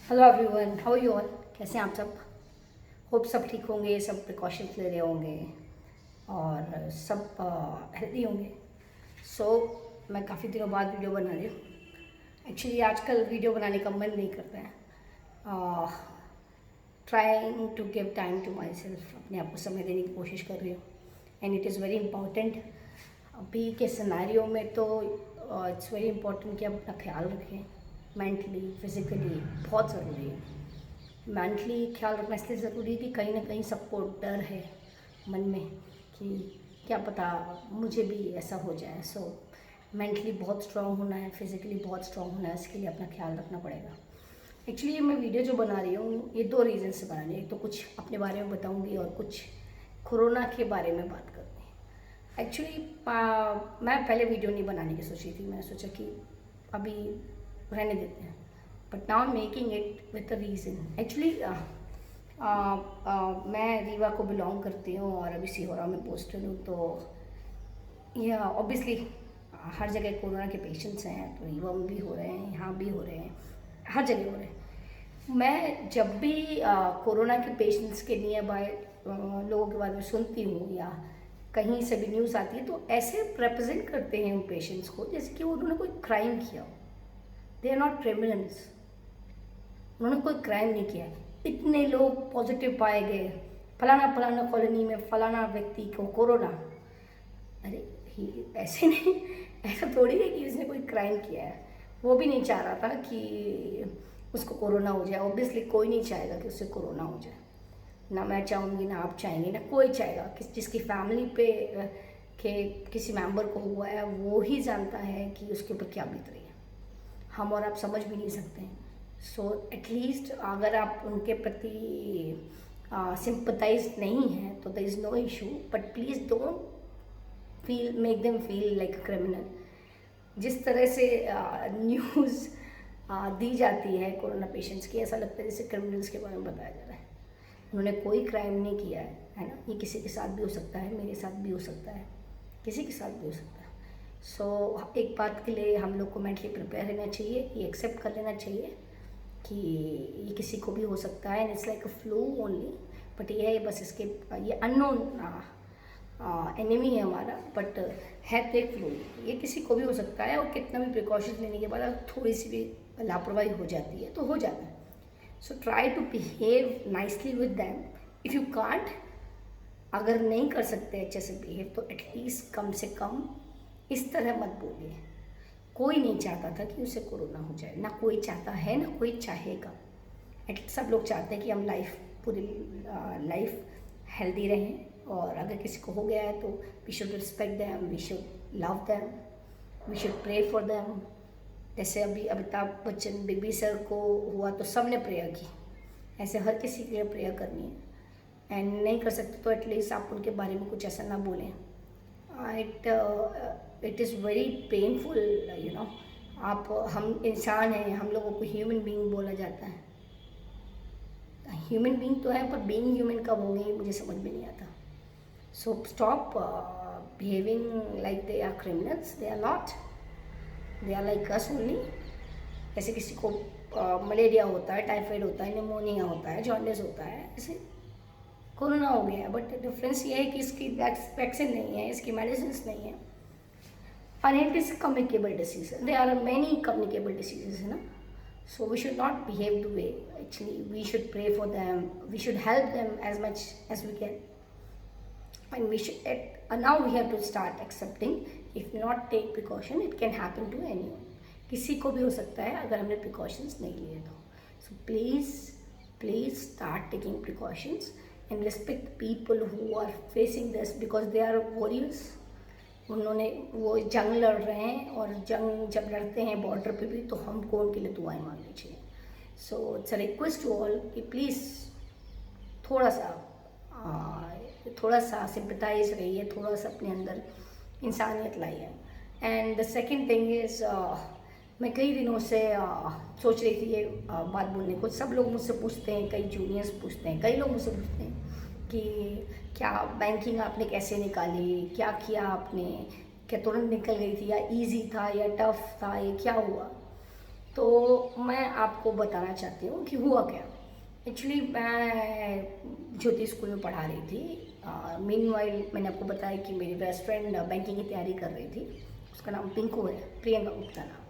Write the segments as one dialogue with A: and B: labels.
A: Hello everyone, how you all? कैसे हैं आप सब? होप सब ठीक होंगे, सब प्रिकॉशंस ले रहे होंगे और सब हेल्दी होंगे। सो मैं काफ़ी दिनों बाद वीडियो बना रही हूँ। एक्चुअली आजकल वीडियो बनाने का मन नहीं करता है। Trying to give time to myself, अपने आप को समय देने की कोशिश कर रही हूँ and it is very important. अभी के सिनेरियो में तो इट्स वेरी इम्पॉर्टेंट कि आप अपना ख्याल रखें। मेंटली फिज़िकली बहुत ज़रूरी है। मेंटली ख्याल रखना इसलिए ज़रूरी है कि कहीं ना कहीं सबको डर है मन में कि क्या पता मुझे भी ऐसा हो जाए। सो मेंटली बहुत स्ट्रांग होना है, फिज़िकली बहुत स्ट्रांग होना है, इसके लिए अपना ख्याल रखना पड़ेगा। एक्चुअली मैं वीडियो जो बना रही हूँ ये दो रीज़न से बना रही हूँ। एक तो कुछ अपने बारे में बताऊँगी और कुछ कोरोना के बारे में बात करूँगी। एक्चुअली मैं पहले वीडियो नहीं बनाने की सोची थी। मैंने सोचा कि अभी रहने देते हैं, but now making it with a reason. Actually मैं रीवा को बिलोंग करती हूँ और अभी सिहोरा में पोस्टेड हूँ। तो यह ऑब्वियसली हर जगह कोरोना के पेशेंट्स हैं, तो रीवा में भी हो रहे हैं, यहाँ भी हो रहे हैं, हर जगह हो रहे हैं। मैं जब भी कोरोना के पेशेंट्स के नियर बाय लोगों के बारे में सुनती हूँ या कहीं से भी न्यूज़ आती है, तो ऐसे रिप्रेजेंट करते हैं उन पेशेंट्स को जैसे कि उन्होंने कोई क्राइम किया हो। दे आर नॉट क्रिमिनल्स, उन्होंने कोई क्राइम नहीं किया। इतने लोग पॉजिटिव पाए गए, फलाना फलाना कॉलोनी में फलाना व्यक्ति को कोरोना। अरे ऐसे नहीं, ऐसा थोड़ी है कि उसने कोई क्राइम किया है। वो भी नहीं चाह रहा था कि उसको कोरोना हो जाए। ऑब्वियसली कोई नहीं चाहेगा कि उससे कोरोना हो जाए। ना मैं चाहूँगी, ना आप चाहेंगे, ना कोई चाहेगा। जिसकी फैमिली पे के किसी मेंबर को हुआ है वो ही जानता है कि उसके ऊपर क्या बीत रही है। हम और आप समझ भी नहीं सकते हैं। सो एटलीस्ट अगर आप उनके प्रति सिंपथाइज नहीं हैं तो there is no issue, but please don't feel make them feel like a criminal. जिस तरह से न्यूज़ दी जाती है कोरोना पेशेंट्स की, ऐसा लगता है जैसे क्रिमिनल्स के बारे में बताया जा रहा है। उन्होंने कोई क्राइम नहीं किया है ना। ये किसी के साथ भी हो सकता है, मेरे साथ भी हो सकता है, किसी के साथ भी हो सकता है। सो एक बात के लिए हम लोग को मेंटली प्रिपेयर रहना चाहिए, ये एक्सेप्ट कर लेना चाहिए कि ये किसी को भी हो सकता है and it's like a flu only. But ये है बस इसके ये अननोन एनिमी है हमारा, बट है तो एक फ्लू। ये किसी को भी हो सकता है और कितना भी प्रिकॉशंस लेने के बाद अगर थोड़ी सी भी लापरवाही हो जाती है तो हो जाता है। So try to behave nicely with them. If you can't, अगर नहीं कर सकते अच्छे से बिहेव, तो एटलीस्ट कम से कम इस तरह मत बोलिए। कोई नहीं चाहता था कि उसे कोरोना हो जाए, ना कोई चाहता है ना कोई चाहेगा। एटलीस्ट सब लोग चाहते हैं कि हम पूरी लाइफ हेल्दी रहें, और अगर किसी को हो गया है तो we should respect them, we should love them, we should pray for them. जैसे अभी Amitabh Bachchan big B sir को हुआ तो सब ने प्रेयर की, ऐसे हर किसी के लिए प्रेयर करनी है। एंड नहीं कर सकते तो एटलीस्ट आप उनके बारे में कुछ ऐसा ना बोलें। It is very painful, you know. आप हम इंसान हैं, हम लोगों को ह्यूमन बीइंग बोला जाता है। ह्यूमन बीइंग तो है, पर बीइंग ह्यूमन कब होंगे ये मुझे समझ में नहीं आता। So stop behaving like they are criminals. They are not, they are like us only. जैसे किसी को मलेरिया होता है, टाइफाइड होता है, निमोनिया होता है, जॉन्डिस होता है, ऐसे कोरोना हो गया है। बट डिफरेंस ये है कि इसकी वैक्सीन नहीं है, इसकी मेडिसिन नहीं है, and it is a communicable disease. There are many communicable diseases, you know. So we should not behave the way. Actually, we should pray for them. We should help them as much as we can. And we should. Now we have to start accepting. If not take precaution, it can happen to anyone. किसी को भी हो सकता है अगर हमने precautions नहीं लिए तो. So please start taking precautions and respect the people who are facing this because they are warriors. उन्होंने वो जंग लड़ रहे हैं, और जंग जब लड़ते हैं बॉर्डर पे भी, तो हमको उनके लिए दुआएं मांगनी चाहिए। So it's a request to all कि प्लीज़ थोड़ा सा सिंपथाइज रहिए, थोड़ा सा अपने अंदर इंसानियत लाइए। And the second thing is, मैं कई दिनों से सोच रही थी ये बात बोलने को। सब लोग मुझसे पूछते हैं, कई जूनियर्स पूछते हैं, कई लोग मुझसे पूछते हैं कि क्या बैंकिंग आपने कैसे निकाली, क्या किया आपने, क्या तुरंत निकल गई थी, या इजी था या टफ था, ये क्या हुआ। तो मैं आपको बताना चाहती हूँ कि हुआ क्या। एक्चुअली मैं ज्योति स्कूल में पढ़ा रही थी। मीनवाइल मैंने आपको बताया कि मेरी बेस्ट फ्रेंड बैंकिंग की तैयारी कर रही थी। उसका नाम पिंकू है, प्रियंका गुप्ता नाम है।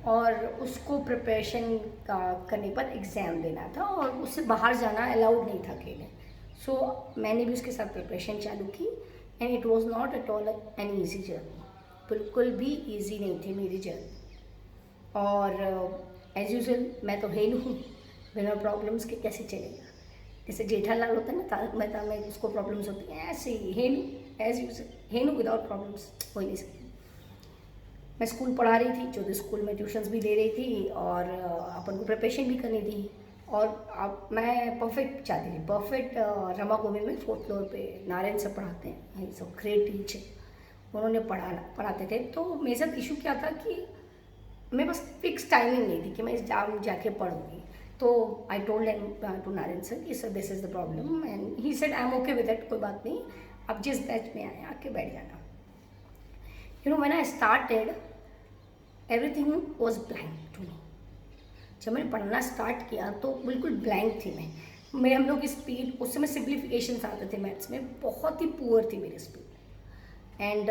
A: और उसको प्रिपरेशन का करने पर एग्ज़ाम देना था और उससे बाहर जाना अलाउड नहीं था अकेले। सो मैंने भी उसके साथ प्रिपरेशन चालू की and it was not at all an easy journey. बिल्कुल भी ईजी नहीं थी मेरी जर्नी। और एज यूजल मैं तो हेल हूँ, बिना प्रॉब्लम्स के कैसे चलेगा। जैसे जेठालाल होता है ना तारक मेहता में, उसको प्रॉब्लम्स होती हैं, ऐसे ही हेलू एज यूजल, हेलू विदाउट प्रॉब्लम्स हो ही नहीं सकती। मैं स्कूल पढ़ा रही थी, जो स्कूल में ट्यूशन्स भी दे रही थी और अपन को प्रिपरेशन भी करनी थी। और अब मैं परफेक्ट चाहती थी, परफेक्ट। रमा गोविंद में 4th फ्लोर पे नारायण सर पढ़ाते हैं, सो ग्रेट टीचर, उन्होंने पढ़ाते थे। तो मेरे साथ इशू क्या था कि मेरे पास फिक्स टाइमिंग नहीं थी कि मैं एग्जाम जाके पढ़ूंगी। तो I told to Narayan sir कि sir this is the problem and he said I am okay with it, कोई बात नहीं, आप जिस बैच में आए आके बैठ जाना। You know when I started everything was blank to me. जब मैंने पढ़ना स्टार्ट किया तो बिल्कुल ब्लैंक थी मैं हम लोग की स्पीड उस समय सिम्प्लीफिकेशन आते थे मैथ्स में, बहुत ही पुअर थी मेरी स्पीड। एंड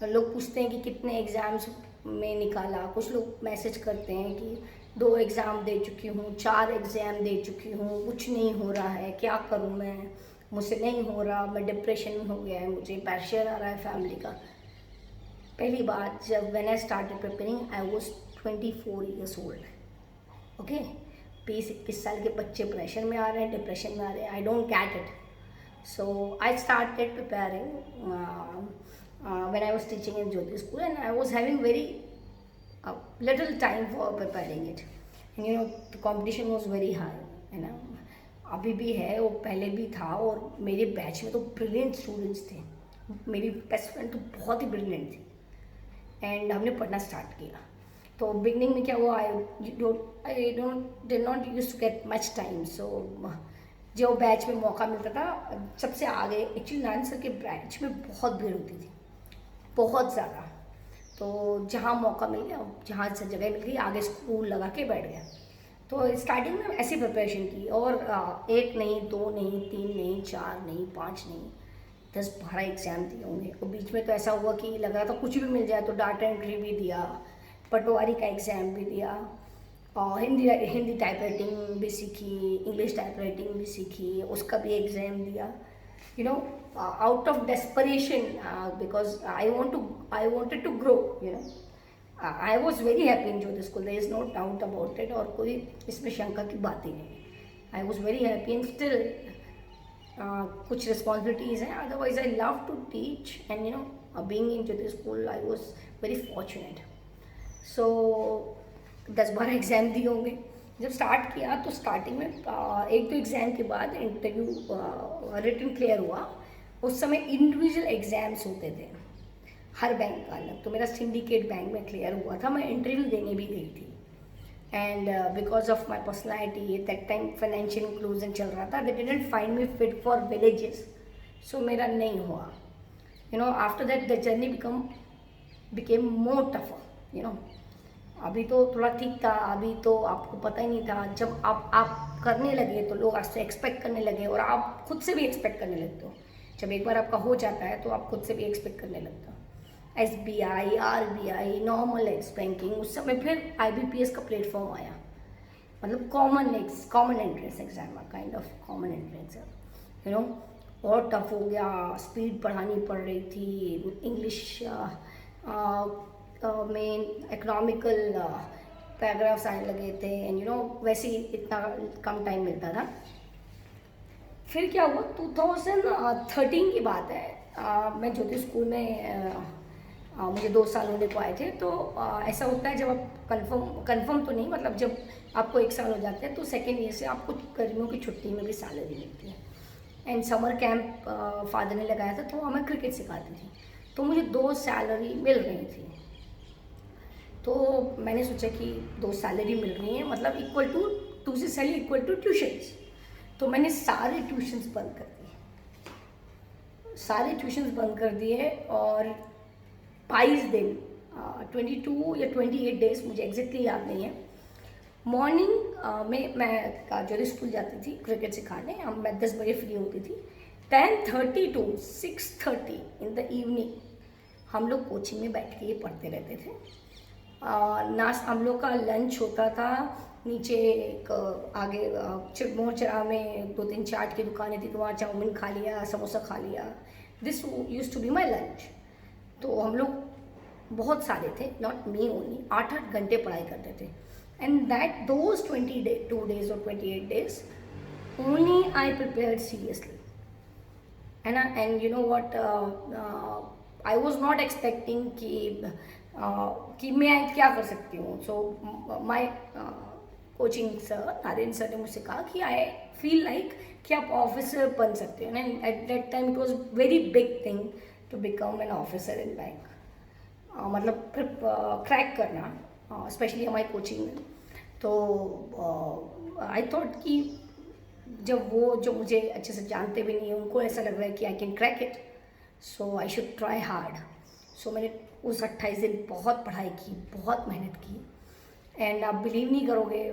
A: लोग पूछते हैं कि कितने एग्ज़ाम्स में निकाला, कुछ लोग मैसेज करते हैं कि 2 एग्ज़ाम दे चुकी हूँ, 4 एग्ज़ाम दे चुकी हूँ, कुछ नहीं हो रहा है, क्या करूँ मैं, मुझसे नहीं हो रहा, मैं डिप्रेशन में हो गया है, मुझे प्रेशर आ रहा है फैमिली का। पहली बात, जब when I started preparing I was 24 years old. Okay, 20-21 साल के बच्चे प्रेशर में आ रहे हैं, डिप्रेशन में आ रहे हैं, I don't get it. So I started preparing when I was teaching in Jyoti school, and I was having very little time for preparing it. And you know the competition was very high. है ना, अभी भी है, वो पहले भी था। और मेरे बैच में तो ब्रिलियंट स्टूडेंट्स थे, मेरी बेस्ट फ्रेंड तो बहुत ही ब्रिलियंट थी। एंड हमने पढ़ना स्टार्ट किया। तो बिगनिंग में क्या हुआ, I don't did not use to get much time. So जो बैच में मौका मिलता था सबसे आगे, एक्चुअली नारायण सर के बैच में बहुत भीड़ होती थी, बहुत ज़्यादा। तो जहाँ मौका मिल गया, जहाँ से जगह मिल गई, आगे स्कूल लगा के बैठ गया। तो स्टार्टिंग में ऐसी प्रिपरेशन की, और 1 नहीं, 2 नहीं, 3 नहीं, 4 नहीं, 5 नहीं, 10-12 एग्ज़ाम दिए होंगे। और बीच में तो ऐसा हुआ कि लग रहा था कुछ भी मिल जाए, तो डाटा एंट्री भी दिया, पटवारी का एग्ज़ाम भी दिया, और हिंदी टाइप राइटिंग भी सीखी, इंग्लिश टाइप राइटिंग भी सीखी, उसका भी एग्ज़ाम दिया। You know out of desperation, because I wanted to grow. You know I was very happy in Jyoti school, there is no doubt about it, और कोई इसमें शंका की बात ही नहीं। I was very happy and still कुछ रिस्पॉन्सिबिलिटीज़ हैं, otherwise I love to teach and you know being in Jyoti school I was very fortunate. So 10-12 exam दिए होंगे। जब स्टार्ट किया तो स्टार्टिंग में 1-2 एग्ज़ाम के बाद इंटरव्यू रिटन क्लियर हुआ। उस समय इंडिविजुअल एग्ज़ाम्स होते थे हर बैंक का अलग, तो मेरा सिंडिकेट बैंक में क्लियर हुआ था, मैं इंटरव्यू देने भी गई थी। And because of my personality, that time financial inclusion चल रहा था, they didn't find me fit for villages, so मेरा नहीं हुआ। You know after that the journey became more tougher. You know अभी तो थोड़ा ठीक था, अभी तो आपको पता ही नहीं था। जब आप करने लगे तो लोग आपसे एक्सपेक्ट करने लगे, और आप खुद से भी एक्सपेक्ट करने लगते हो। जब एक बार आपका हो जाता है तो आप खुद से भी एक्सपेक्ट करने लगते हो। SBI, RBI, normal x banking, उस समय फिर IBPS का प्लेटफॉर्म आया, मतलब common entrance exam, kind of common entrance. You know और टफ हो गया, स्पीड बढ़ानी पड़ रही थी, इंग्लिश में इकोनॉमिकल पैराग्राफ्स आने लगे थे, एंड यू नो वैसे ही इतना कम टाइम मिलता था। फिर क्या हुआ, 2013 की बात है, मैं ज्योति स्कूल में मुझे 2 साल होने को आए थे। तो ऐसा होता है, जब आप कंफर्म तो नहीं, मतलब जब आपको 1 साल हो जाते हैं तो सेकेंड ईयर से आपको गर्मियों की छुट्टी में भी सैलरी मिलती है। एंड समर कैंप फादर ने लगाया था, तो मैं क्रिकेट सिखाती थी, तो मुझे 2 सैलरी मिल रही थी। तो मैंने सोचा कि 2 सैलरी मिल रही हैं, मतलब इक्वल टू, दूसरी सैलरी इक्वल टू ट्यूशन्स। तो मैंने सारे ट्यूशन्स बंद कर दिए, और 22 दिन 22 या 28 डेज, मुझे एग्जैक्टली याद नहीं है। मॉर्निंग में मैं काजोरी स्कूल जाती थी क्रिकेट सिखाने, मैं 10 बजे फ्री होती थी। 10:30 to 6:30 इन द इवनिंग हम लोग कोचिंग में बैठ के ये पढ़ते रहते थे। नाश हम लोग का लंच होता था नीचे, एक आगे चिरमोहर चौराहा में 2-3 चाट की दुकानें थी, तो वहाँ चाउमीन खा लिया, समोसा खा लिया। This use to be my lunch. तो हम लोग बहुत सारे थे, नॉट मी ओनली, 8-8 घंटे पढ़ाई करते थे। एंड दैट दोज 22 days और 28 days only I prepared seriously, है ना। And you know what, I was not expecting कि मैं क्या कर सकती हूँ। So my coaching sir Narayan sir ने मुझसे कहा कि आई फील लाइक कि आप ऑफिसर बन सकते हो। And at that time it was very big thing to become an officer in bank, मतलब फिर क्रैक करना, स्पेशली हमारी कोचिंग में। तो आई थॉट कि जब वो जो मुझे अच्छे से जानते भी नहीं, उनको ऐसा लग रहा है कि I can crack it, so I should try hard. So मैंने उस 28 दिन बहुत पढ़ाई की, बहुत मेहनत की। एंड आप बिलीव नहीं करोगे,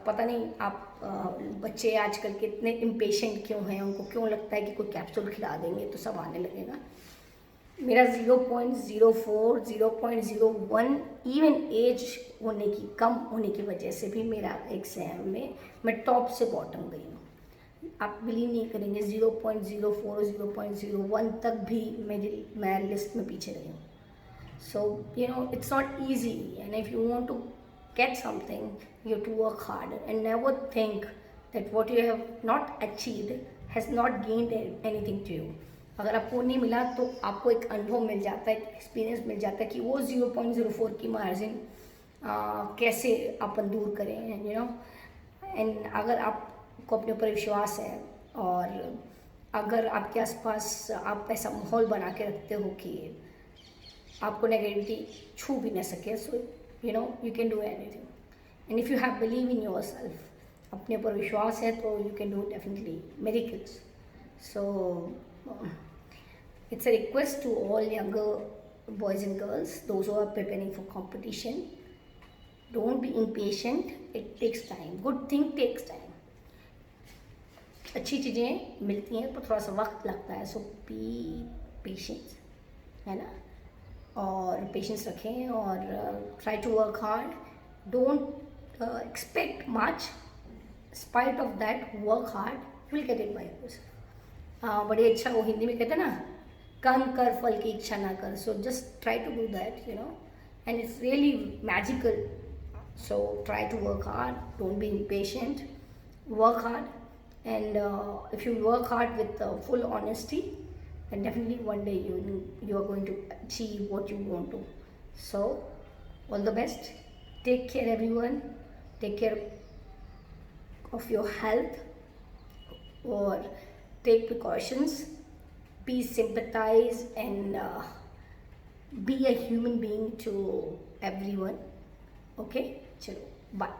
A: पता नहीं आप बच्चे आजकल के इतने इम्पेशेंट क्यों हैं, उनको क्यों लगता है कि कोई कैप्सूल खिला देंगे तो सब आने लगेगा। मेरा 0.04, 0.01 इवन एज होने की, कम होने की वजह से भी मेरा एग्ज़ाम में मैं टॉप से बॉटम गई हूँ। आप बिलीव नहीं करेंगे, 0.04, 0.01 तक भी मैं लिस्ट में पीछे रही हूँ। So, you know, it's not easy, and if you want to get something, you have to work hard and never think that what you have not achieved has not gained anything to you. अगर आपको नहीं मिला तो आपको एक अनुभव मिल जाता है, एक एक्सपीरियंस मिल जाता है कि वो 0.04 की मार्जिन कैसे अपन दूर करें, यू नो। एंड अगर आपको अपने ऊपर विश्वास है और अगर आपके आसपास आप ऐसा माहौल बना के रखते हो कि आपको नेगेटिविटी छू भी ना सके, so you know you can do anything. And if you have believe in your self, अपने ऊपर विश्वास है तो you can do definitely miracles. So it's a request to all younger boys and girls, those who are preparing for competition, don't be impatient, it takes time, good thing takes time। अच्छी चीज़ें मिलती हैं पर थोड़ा सा वक्त लगता है, सो बी पेशेंस, है ना। और पेशेंस रखें और try to work hard, don't expect much, spite of that work hard, you will get it by yourself. बड़ी अच्छा वो हिंदी में कहते हैं ना, काम कर फल की इच्छा ना कर। So just try to do that, you know, and it's really magical. So try to work hard, don't be impatient, work hard, and if you work hard with full honesty, then definitely one day you are going to achieve what you want to. So all the best, take care everyone, take care of your health or take precautions, be sympathize and be a human being to everyone. Okay, chalo, bye.